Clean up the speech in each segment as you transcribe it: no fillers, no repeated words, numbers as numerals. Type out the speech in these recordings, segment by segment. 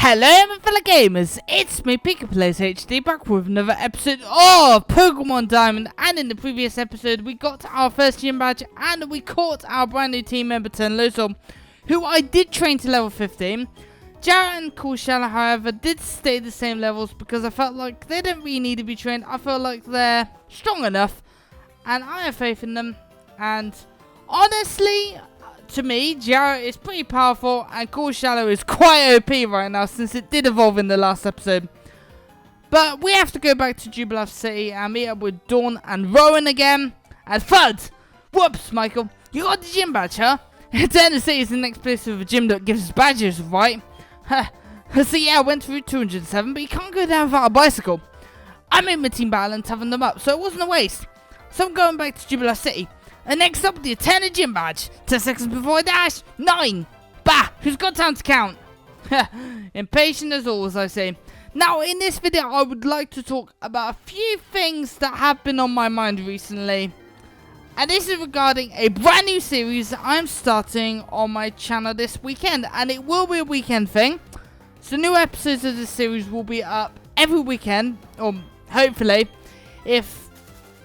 Hello my fellow gamers, it's me PikaPlayzHD back with another episode of Pokemon Diamond, and in the previous episode we got our first gym badge and we caught our brand new team member Tenloso, who I did train to level 15. Jaret and Coolshala however did stay the same levels because I felt like they didn't really need to be trained. I feel like they're strong enough and I have faith in them, and honestly, to me, Jaret is pretty powerful and Coolshala is quite OP right now since it did evolve in the last episode. But we have to go back to Jubilife City and meet up with Dawn and Rowan again. And FUD! Whoops, Michael. You got the gym badge, huh? Eternal City is the next place with a gym that gives us badges, right? So yeah, I went through 207, but you can't go down without a bicycle. I made my team battle and toughened them up, so it wasn't a waste. So I'm going back to Jubilife City. And next up, the Eternal Gym Badge. 10 seconds before I dash. 9. Bah! Who's got time to count? Impatient as always, I say. Now, in this video, I would like to talk about a few things that have been on my mind recently. And this is regarding a brand new series I'm starting on my channel this weekend. And it will be a weekend thing. So new episodes of this series will be up every weekend. Or hopefully, if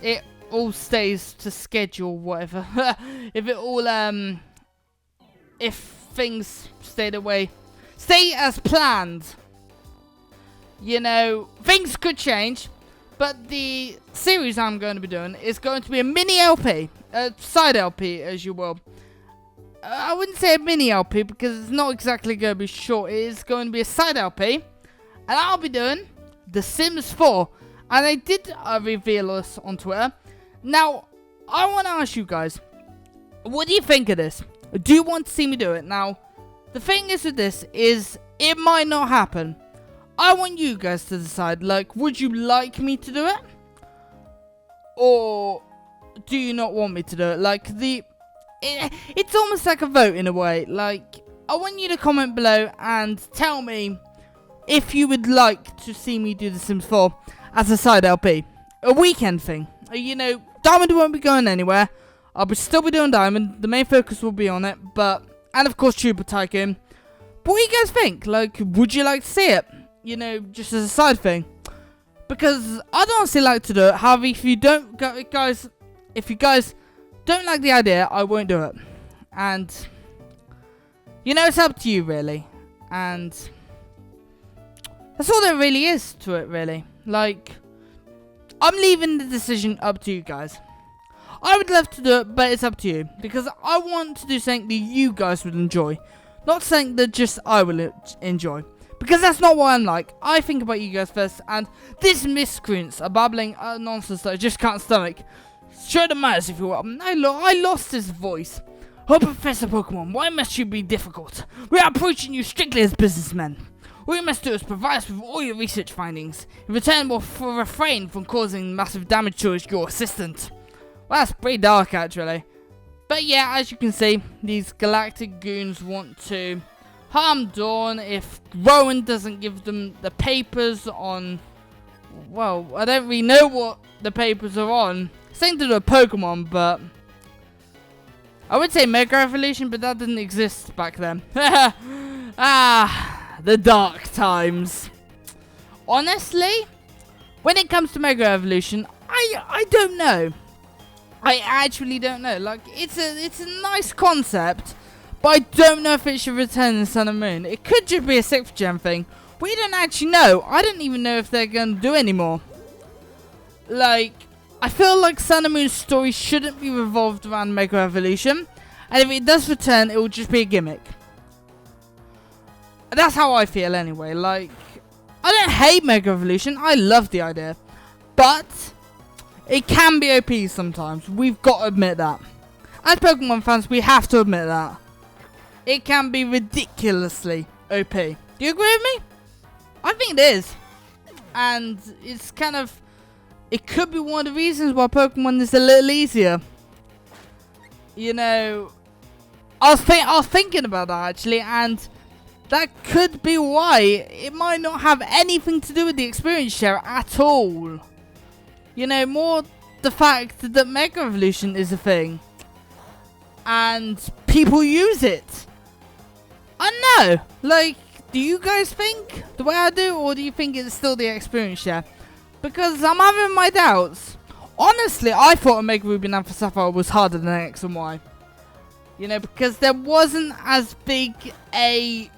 it all stays to schedule, whatever. If things stay as planned. You know, things could change, but the series I'm going to be doing is going to be a mini LP, a side LP as you will. I wouldn't say a mini LP because it's not exactly going to be short. It is going to be a side LP, and I'll be doing The Sims 4, and I did reveal this on Twitter. Now, I want to ask you guys, what do you think of this? Do you want to see me do it? Now, the thing is with this is, it might not happen. I want you guys to decide, like, would you like me to do it? Or do you not want me to do it? Like, it's almost like a vote in a way. Like, I want you to comment below and tell me if you would like to see me do The Sims 4 as a side LP. A weekend thing. You know, Diamond won't be going anywhere. I'll still be doing Diamond. The main focus will be on it. And of course, Tuber Tycoon. But what do you guys think? Like, would you like to see it? You know, just as a side thing. Because I'd honestly like to do it. However, if you guys don't like the idea, I won't do it. And, you know, it's up to you, really. And that's all there really is to it, really. Like, I'm leaving the decision up to you guys. I would love to do it, but it's up to you. Because I want to do something that you guys would enjoy. Not something that just I will enjoy. Because that's not what I'm like. I think about you guys first. And these miscreants are babbling nonsense that I just can't stomach. Show the manners if you will. I lost his voice. Oh, Professor Pokemon, why must you be difficult? We are approaching you strictly as businessmen. All you must do is provide us with all your research findings. In return, we'll refrain from causing massive damage to your assistant. Well, that's pretty dark, actually. But yeah, as you can see, these Galactic goons want to harm Dawn if Rowan doesn't give them the papers on... Well, I don't really know what the papers are on. Something to do with Pokemon, but... I would say Mega Evolution, but that didn't exist back then. The dark times. Honestly, when it comes to Mega Evolution, I don't know. I actually don't know. Like, it's a nice concept, but I don't know if it should return in Sun and Moon. It could just be a 6th gen thing. We don't actually know. I don't even know if they're going to do anymore. Like, I feel like Sun and Moon's story shouldn't be revolved around Mega Evolution, and if it does return, it will just be a gimmick. That's how I feel anyway. Like, I don't hate Mega Evolution. I love the idea. But it can be OP sometimes. We've got to admit that. As Pokemon fans, we have to admit that. It can be ridiculously OP. Do you agree with me? I think it is. And it's kind of... It could be one of the reasons why Pokemon is a little easier. You know... I was thinking about that actually, and... That could be why. It might not have anything to do with the experience share at all. You know, more the fact that Mega Evolution is a thing. And people use it. I know. Like, Do you guys think the way I do, or do you think it's still the experience share? Because I'm having my doubts. Honestly, I thought Omega Ruby and Alpha Sapphire was harder than X and Y. You know, because there wasn't as big a...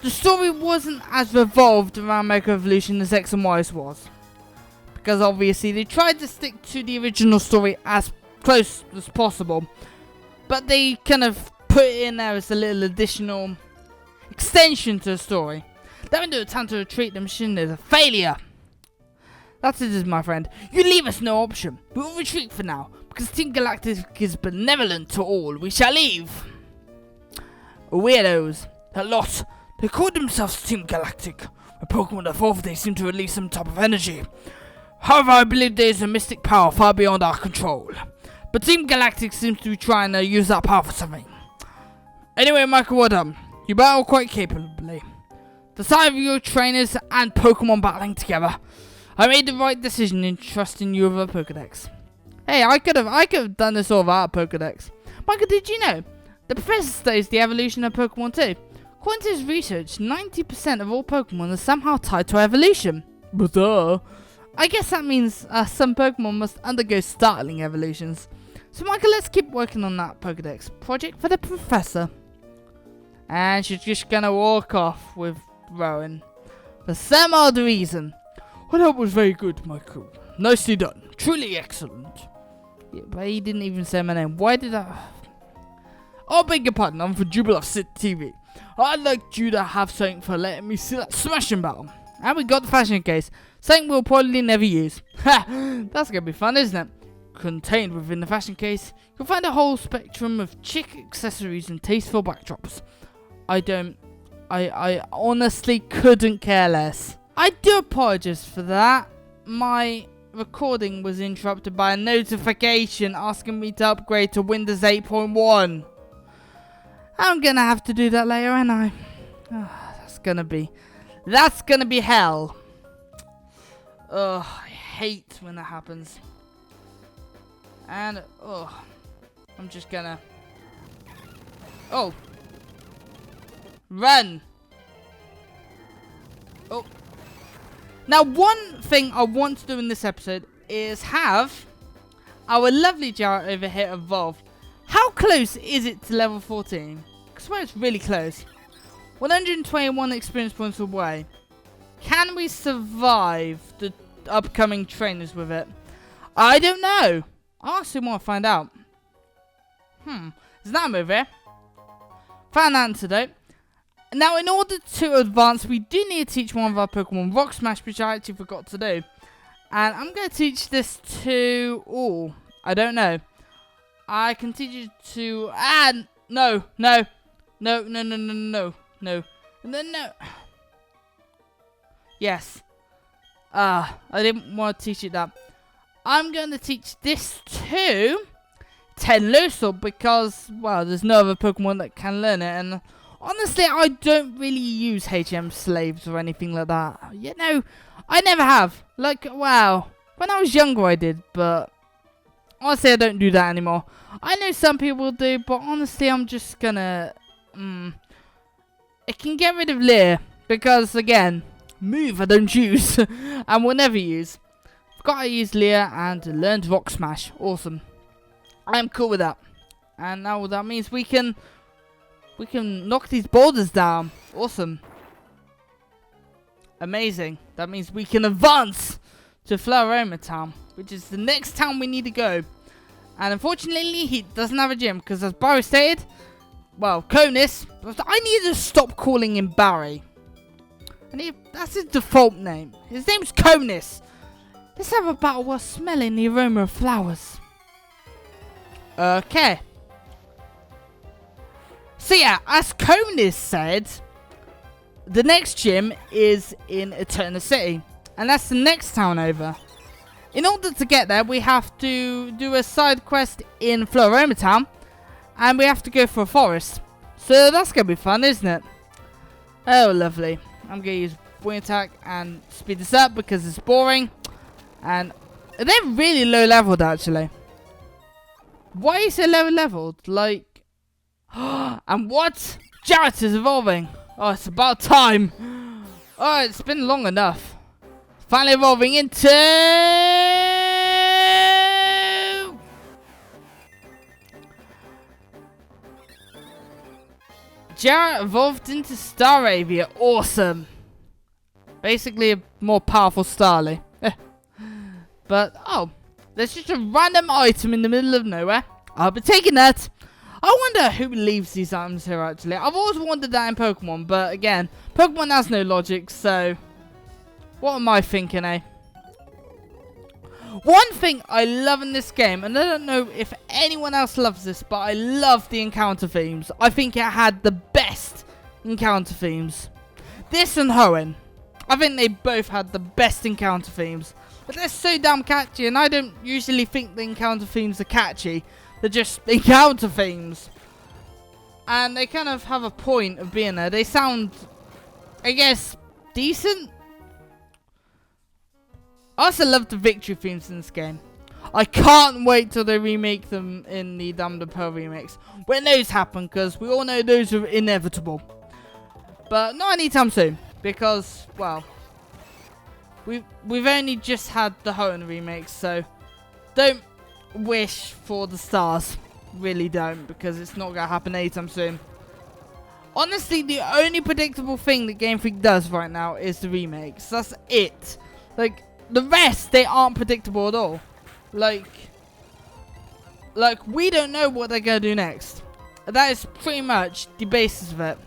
The story wasn't as revolved around Mega Evolution as X and Y's was. Because obviously they tried to stick to the original story as close as possible. But they kind of put it in there as a little additional extension to the story. They went to attempt to retreat, the mission is a failure. That's it, my friend. You leave us no option. We will retreat for now. Because Team Galactic is benevolent to all. We shall leave. Weirdos. A lot. They call themselves Team Galactic. When Pokemon evolve, they seem to release some type of energy. However, I believe there is a mystic power far beyond our control. But Team Galactic seems to be trying to use that power for something. Anyway, Michael, well done. You battle quite capably. The sight of your trainers and Pokemon battling together, I made the right decision in trusting you with a Pokedex. Hey, I could have done this all without a Pokedex. Michael, did you know? The professor studies the evolution of Pokemon too. According to his research, 90% of all Pokemon are somehow tied to evolution. But I guess that means some Pokemon must undergo startling evolutions. So Michael, let's keep working on that Pokedex project for the professor. And she's just gonna walk off with Rowan. For some odd reason. Well, that was very good, Michael. Nicely done. Truly excellent. Yeah, but he didn't even say my name. Why did I... Oh, beg your pardon. I'm from Jubilife City TV. I'd like you to have something for letting me see that smashing battle. And we got the fashion case. Something we'll probably never use. Ha! That's gonna be fun, isn't it? Contained within the fashion case, you'll find a whole spectrum of chic accessories and tasteful backdrops. I honestly couldn't care less. I do apologize for that. My recording was interrupted by a notification asking me to upgrade to Windows 8.1. I'm gonna have to do that later, ain't I? Oh, that's gonna be hell. Ugh, I hate when that happens. And, I'm just gonna... Oh. Run. Oh. Now, one thing I want to do in this episode is have our lovely Jaret over here evolve. How close is it to level 14? I swear it's really close. 121 experience points away. Can we survive the upcoming trainers with it? I don't know. I actually want to find out. There's that over here. Found an antidote. Now, in order to advance, we do need to teach one of our Pokemon Rock Smash, which I actually forgot to do. And I'm going to teach this to... Oh, I don't know. I can teach you to... No. Yes. I didn't want to teach it that. I'm going to teach this to Tenloso because, well, there's no other Pokemon that can learn it. And honestly, I don't really use HM slaves or anything like that. You know, I never have. Like, wow. When I was younger, I did, but honestly, I don't do that anymore. I know some people do, but honestly, I'm just gonna... It can get rid of Leer because, again, move I don't use and will never use. I've got to use Leer and learned Rock Smash. Awesome. I'm cool with that. And now that means we can knock these boulders down. Awesome. Amazing. That means we can advance to Floaroma Town, which is the next town we need to go. And unfortunately, he doesn't have a gym because, as Barry stated, well, Conus, I need to stop calling him Barry. That's his default name. His name's Conus. Let's have a battle while smelling the aroma of flowers. Okay. So yeah, as Conus said, the next gym is in Eterna City. And that's the next town over. In order to get there, we have to do a side quest in Floaroma Town. And we have to go for a forest. So that's going to be fun, isn't it? Oh, lovely. I'm going to use Wing Attack and speed this up because it's boring. And they're really low leveled, actually. Why is it low leveled? Like... And what? Jaret is evolving. Oh, it's about time. Oh, it's been long enough. Finally evolving into... Jaret evolved into Staravia. Awesome. Basically a more powerful Starly. But, oh. There's just a random item in the middle of nowhere. I'll be taking that. I wonder who leaves these items here, actually. I've always wondered that in Pokemon, but again, Pokemon has no logic, so... What am I thinking, eh? One thing I love in this game, and I don't know if anyone else loves this, but I love the encounter themes. I think it had the best encounter themes. This and Hoenn. I think they both had the best encounter themes. But they're so damn catchy, and I don't usually think the encounter themes are catchy. They're just encounter themes. And they kind of have a point of being there. They sound, I guess, decent. I also love the victory themes in this game. I can't wait till they remake them in the Diamond and Pearl remix. When those happen, because we all know those are inevitable. But not anytime soon. Because, well, we've only just had the Hoenn remix, so don't wish for the stars. Really don't, because it's not going to happen anytime soon. Honestly, the only predictable thing that Game Freak does right now is the remakes. That's it. Like, the rest, they aren't predictable at all. Like we don't know what they're going to do next. That is pretty much the basis of it.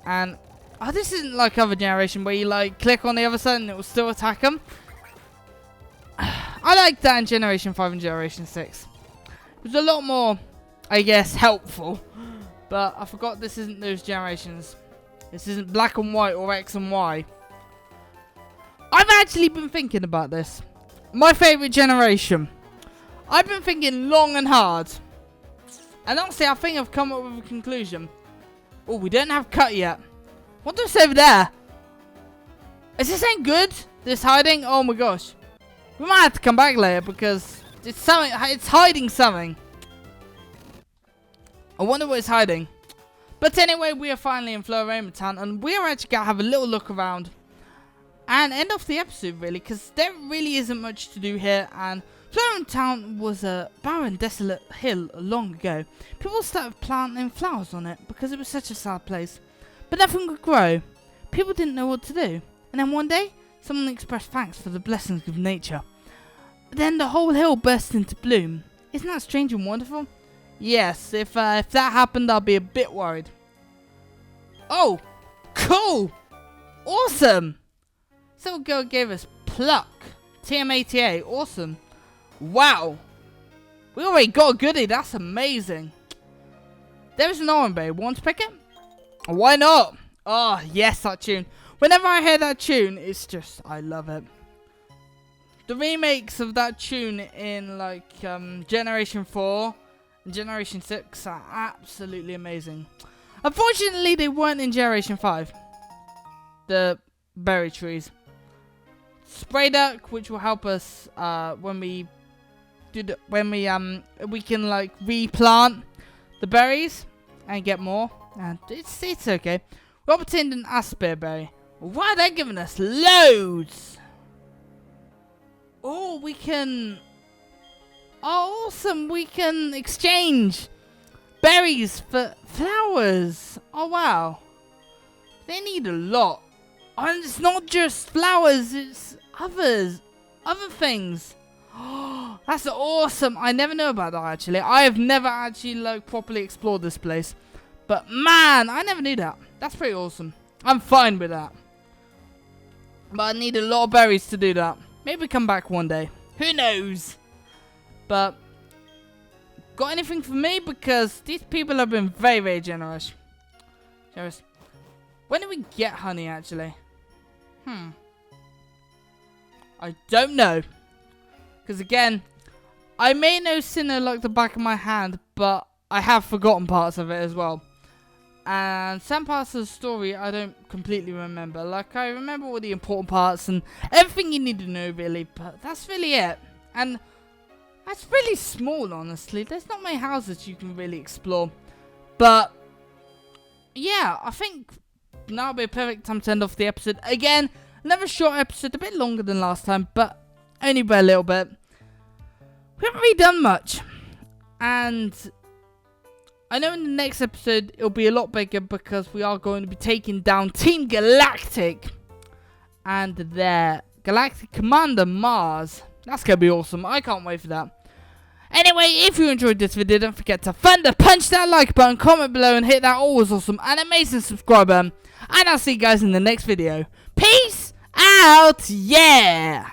And, oh, this isn't like other generation where you, like, click on the other side and it will still attack them. I like that in Generation 5 and Generation 6. It was a lot more, I guess, helpful. But I forgot this isn't those generations. This isn't Black and White or X and Y. I've actually been thinking about this. My favourite generation. I've been thinking long and hard. And honestly, I think I've come up with a conclusion. Oh, we don't have Cut yet. What's this over there? Is this ain't good? This hiding? Oh my gosh. We might have to come back later because it's something. It's hiding something. I wonder what it's hiding. But anyway, we are finally in Floaroma Town, and we are actually gonna have a little look around and end off the episode, really, because there really isn't much to do here. And Floaroma Town was a barren, desolate hill long ago. People started planting flowers on it because it was such a sad place. But nothing could grow. People didn't know what to do. And then one day, someone expressed thanks for the blessings of nature. Then the whole hill burst into bloom. Isn't that strange and wonderful? Yes, if that happened, I'll be a bit worried. Oh, cool! Awesome! Some girl gave us Pluck. TMATA, awesome. Wow! We already got a goodie, that's amazing. There's an orange berry, want to pick it? Why not? Oh, yes, that tune. Whenever I hear that tune, it's just, I love it. The remakes of that tune in, like, Generation 4 and Generation 6 are absolutely amazing. Unfortunately, they weren't in Generation 5. The berry trees. Spray duck, which will help us when we can, like, replant the berries and get more. And it's okay. We obtained an Asper berry. Wow, they're giving us loads. Oh, we can... Oh, awesome. We can exchange berries for flowers. Oh, wow. They need a lot. And it's not just flowers. It's other things. Oh, that's awesome. I never know about that, actually. I have never actually, like, properly explored this place. But, man, I never knew that. That's pretty awesome. I'm fine with that. But I need a lot of berries to do that. Maybe come back one day. Who knows? But, got anything for me? Because these people have been very, very generous. When do we get honey, actually? I don't know. Because, again, I may know Sinnoh like the back of my hand, but I have forgotten parts of it as well. And some parts of the story I don't completely remember. Like, I remember all the important parts and everything you need to know, really. But that's really it. And that's really small, honestly. There's not many houses you can really explore. But, yeah, I think now will be a perfect time to end off the episode. Again, another short episode, a bit longer than last time, but only by a little bit. We haven't really done much. And I know in the next episode, it'll be a lot bigger because we are going to be taking down Team Galactic and their Galactic Commander Mars. That's going to be awesome. I can't wait for that. Anyway, if you enjoyed this video, don't forget to thunder punch that like button, comment below, and hit that always awesome and amazing subscribe button. And I'll see you guys in the next video. Peace out, yeah!